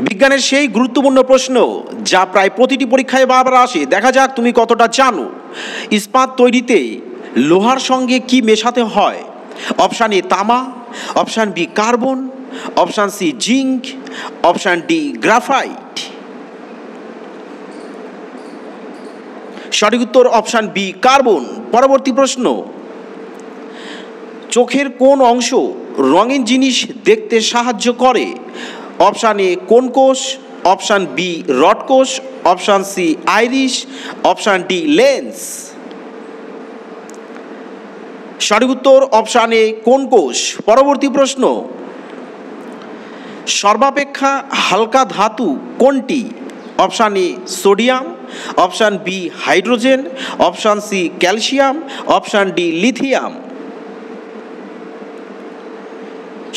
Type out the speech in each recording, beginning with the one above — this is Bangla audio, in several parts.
বিজ্ঞানের সেই গুরুত্বপূর্ণ প্রশ্ন যা প্রায় প্রতিটি পরীক্ষায় বারবার আসে, দেখা যাক তুমি কতটা জানো। ইস্পাত তৈরিতে লোহার সঙ্গে কি মেশাতে হয়? অপশান এ তামা, option B carbon, option C zinc, option D graphite. সঠিক উত্তর অপশান বি কার্বন। পরবর্তী প্রশ্ন, চোখের কোন অংশ রঙিন জিনিস দেখতে সাহায্য করে? অপশান এ কোন কোষ, অপশান বি রড কোষ, option C iris, option D lens. সঠিক উত্তর অপশান এ কোন কোষ। পরবর্তী প্রশ্ন, সর্বাপেক্ষা হালকা ধাতু কোনটি? Option A sodium, option B hydrogen, option C calcium, option D lithium.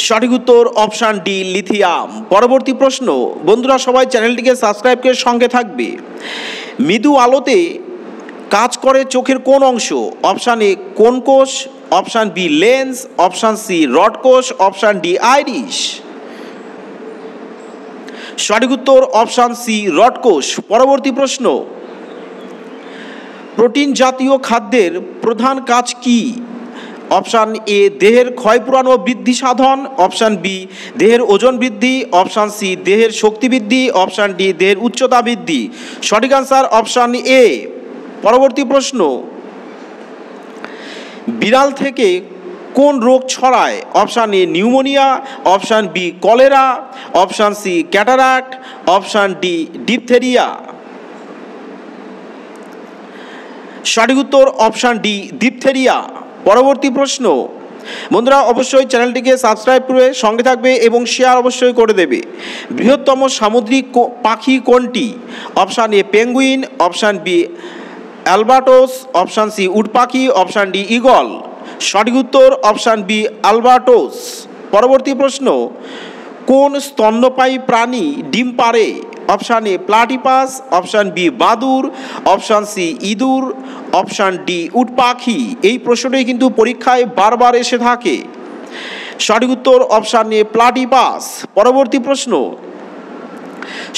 সঠিক উত্তর অপশান ডি লিথিয়াম। পরবর্তী প্রশ্ন, বন্ধুরা সবাই চ্যানেলটিকে সাবস্ক্রাইব করে সঙ্গে থাকবে। মৃদু আলোতে কাজ করে চোখের কোন অংশ? অপশান এ কোন কোষ, option B lens, option C rod কোষ, অপশান ডি আইরিশ। সঠিক উত্তর অপশান সি রড কোষ। পরবর্তী প্রশ্ন, প্রোটিন জাতীয় খাদ্যের প্রধান কাজ কি? অপশান এ দেহের ক্ষয়পূরণ ও বৃদ্ধি সাধন, অপশান বি দেহের ওজন বৃদ্ধি, অপশান সি দেহের শক্তি বৃদ্ধি, অপশান ডি দেহের উচ্চতা বৃদ্ধি। সঠিক আনসার অপশান এ। পরবর্তী প্রশ্ন, বিড়াল থেকে কোন রোগ ছড়ায়? Option A pneumonia, option B cholera, option C cataract, option D diphtheria. সঠিক উত্তর অপশান ডি ডিপথেরিয়া। পরবর্তী প্রশ্ন, বন্ধুরা অবশ্যই চ্যানেলটিকে সাবস্ক্রাইব করে সঙ্গে থাকবে এবং শেয়ার অবশ্যই করে দেবে। বৃহত্তম সামুদ্রিক পাখি কোনটি? Option A penguin, option B albatross, option C উট পাখি, অপশান ডি ঈগল। সঠিক উত্তর অপশান বি অ্যালবার্টোস। পরবর্তী প্রশ্ন, কোন স্তন্যপায়ী প্রাণী ডিম পাড়ে? Option A platypus, option B বাদুড়, অপশান সি ইঁদুর, অপশান ডি উট পাখি। এই প্রশ্নটি কিন্তু পরীক্ষায় বারবার এসে থাকে। সঠিক উত্তর অপশান এ প্লাটিপাস। পরবর্তী প্রশ্ন,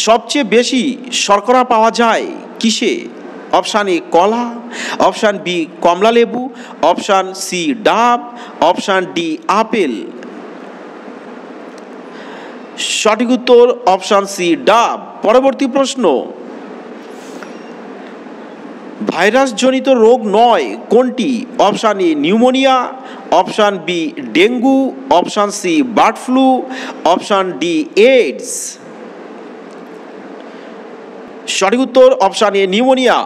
সবচেয়ে বেশি শর্করা পাওয়া যায় কিসে? অপশান এ কলা, অপশান বি কমলা লেবু, অপশান সি ডাব, অপশান ডি আপেল। সঠিক উত্তর অপশান সি ডাব। পরবর্তী প্রশ্ন, ভাইরাসজনিত রোগ নয় কোনটি? Option A pneumonia, option B dengue, option C bird flu, option D AIDS. সঠিক উত্তর অপশান এ নিউমোনিয়া।